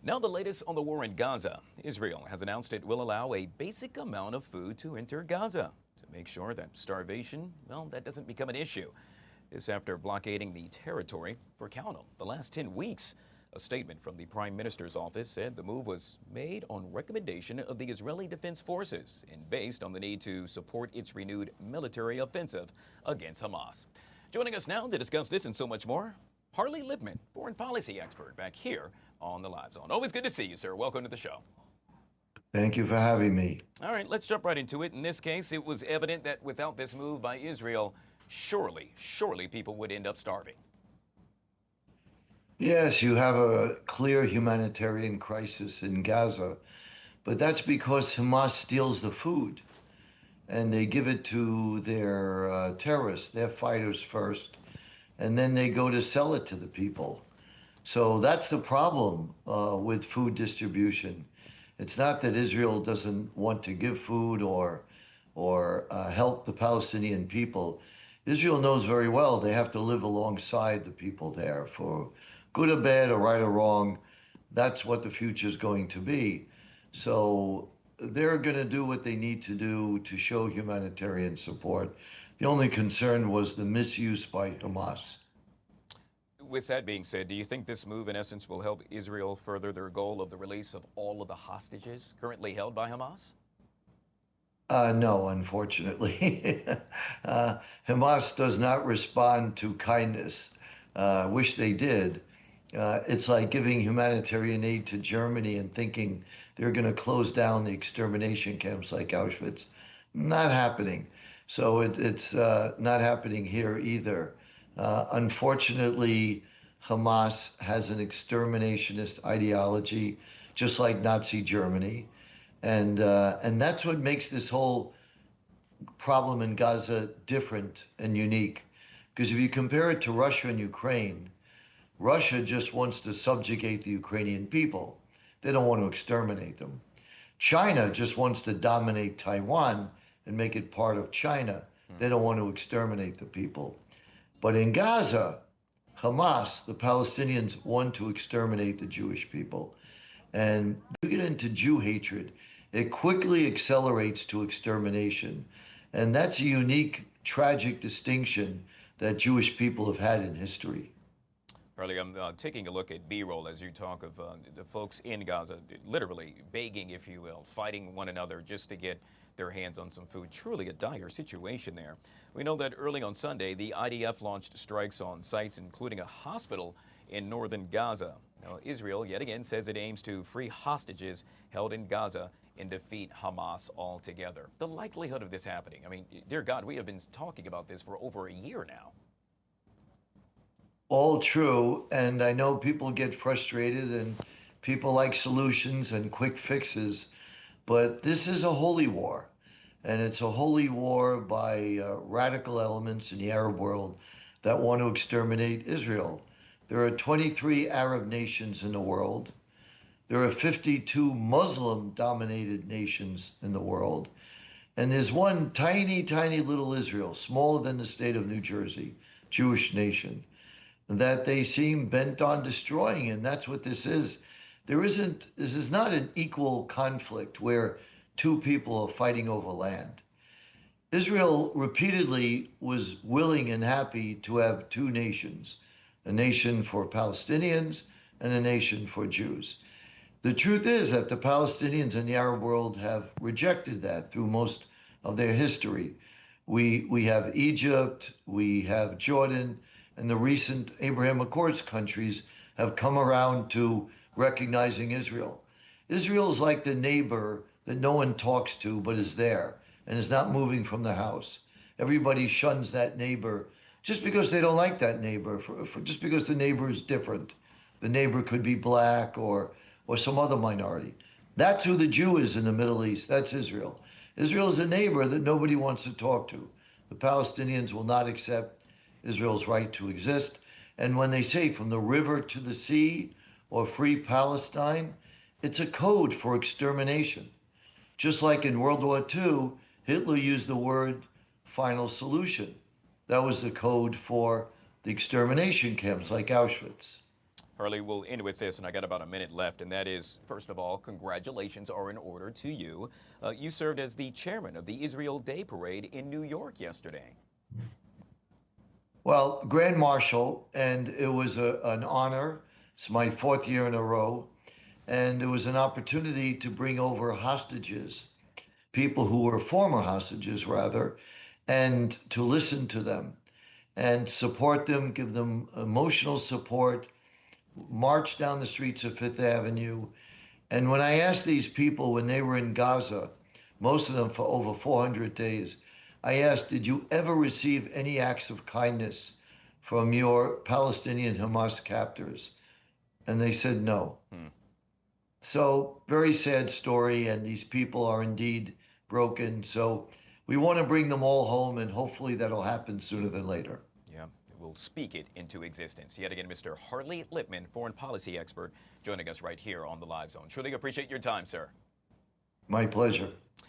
Now, the latest on the war in Gaza. Israel has announced it will allow a basic amount of food to enter Gaza to make sure that starvation, well, that doesn't become an issue. This after blockading the territory for, count 'em, the last 10 weeks. A statement from the Prime Minister's office said the move was made on recommendation of the Israeli Defense Forces and based on the need to support its renewed military offensive against Hamas. Joining us now to discuss this and so much more, Harley Lippman, foreign policy expert, back here on the Live Zone. Always good to see you, sir. Welcome to the show. Thank you for having me. All right, let's jump right into it. In this case, it was evident that without this move by Israel, surely people would end up starving. Yes, you have a clear humanitarian crisis in Gaza, but that's because Hamas steals the food and they give it to their terrorists, their fighters first, and then they go to sell it to the people. So that's the problem with food distribution. It's not that Israel doesn't want to give food or help the Palestinian people. Israel knows very well they have to live alongside the people there for good or bad or right or wrong. That's what the future is going to be. So they're going to do what they need to do to show humanitarian support. The only concern was the misuse by Hamas. With that being said, do you think this move, in essence, will help Israel further their goal of the release of all of the hostages currently held by Hamas? No, unfortunately. Hamas does not respond to kindness. Wish they did. It's like giving humanitarian aid to Germany and thinking they're going to close down the extermination camps like Auschwitz. Not happening. So it's not happening here either. Unfortunately, Hamas has an exterminationist ideology, just like Nazi Germany. And that's what makes this whole problem in Gaza different and unique. Because if you compare it to Russia and Ukraine, Russia just wants to subjugate the Ukrainian people. They don't want to exterminate them. China just wants to dominate Taiwan and make it part of China. They don't want to exterminate the people. But in Gaza, Hamas, the Palestinians, want to exterminate the Jewish people. And you get into Jew hatred, it quickly accelerates to extermination. And that's a unique, tragic distinction that Jewish people have had in history. Harley, I'm taking a look at B-roll as you talk of the folks in Gaza, literally begging, if you will, fighting one another just to get their hands on some food. Truly a dire situation there. We know that early on Sunday, the IDF launched strikes on sites, including a hospital in northern Gaza. Now, Israel, yet again, says it aims to free hostages held in Gaza and defeat Hamas altogether. The likelihood of this happening, I mean, dear God, we have been talking about this for over a year now. All true, and I know people get frustrated and people like solutions and quick fixes, but this is a holy war, and it's a holy war by radical elements in the Arab world that want to exterminate Israel. There are 23 Arab nations in the world. There are 52 Muslim-dominated nations in the world, and there's one tiny, tiny little Israel, smaller than the state of New Jersey, Jewish nation, that they seem bent on destroying, and that's what this is. This is not an equal conflict where two people are fighting over land. Israel repeatedly was willing and happy to have two nations, a nation for Palestinians and a nation for Jews. The truth is that the Palestinians in the Arab world have rejected that through most of their history. We have Egypt, we have Jordan, and the recent Abraham Accords countries have come around to recognizing Israel. Israel is like the neighbor that no one talks to but is there and is not moving from the house. Everybody shuns that neighbor just because they don't like that neighbor, just because the neighbor is different. The neighbor could be black or some other minority. That's who the Jew is in the Middle East. That's Israel. Israel is a neighbor that nobody wants to talk to. The Palestinians will not accept Israel's right to exist. And when they say from the river to the sea or free Palestine, it's a code for extermination. Just like in World War II, Hitler used the word final solution. That was the code for the extermination camps like Auschwitz. Harley, we'll end with this, and I got about a minute left, and that is, first of all, congratulations are in order to you. You served as the chairman of the Israel Day Parade in New York yesterday. Well, Grand Marshal, and it was an honor. It's my fourth year in a row, and it was an opportunity to bring over hostages, people who were former hostages, rather, and to listen to them and support them, give them emotional support, march down the streets of Fifth Avenue. And when I asked these people when they were in Gaza, most of them for over 400 days, I asked, did you ever receive any acts of kindness from your Palestinian Hamas captors? And they said no. So, very sad story, and these people are indeed broken. So, we want to bring them all home, and hopefully that'll happen sooner than later. Yeah, we'll speak it into existence. Yet again, Mr. Harley Lippman, foreign policy expert, joining us right here on the Live Zone. Truly appreciate your time, sir. My pleasure.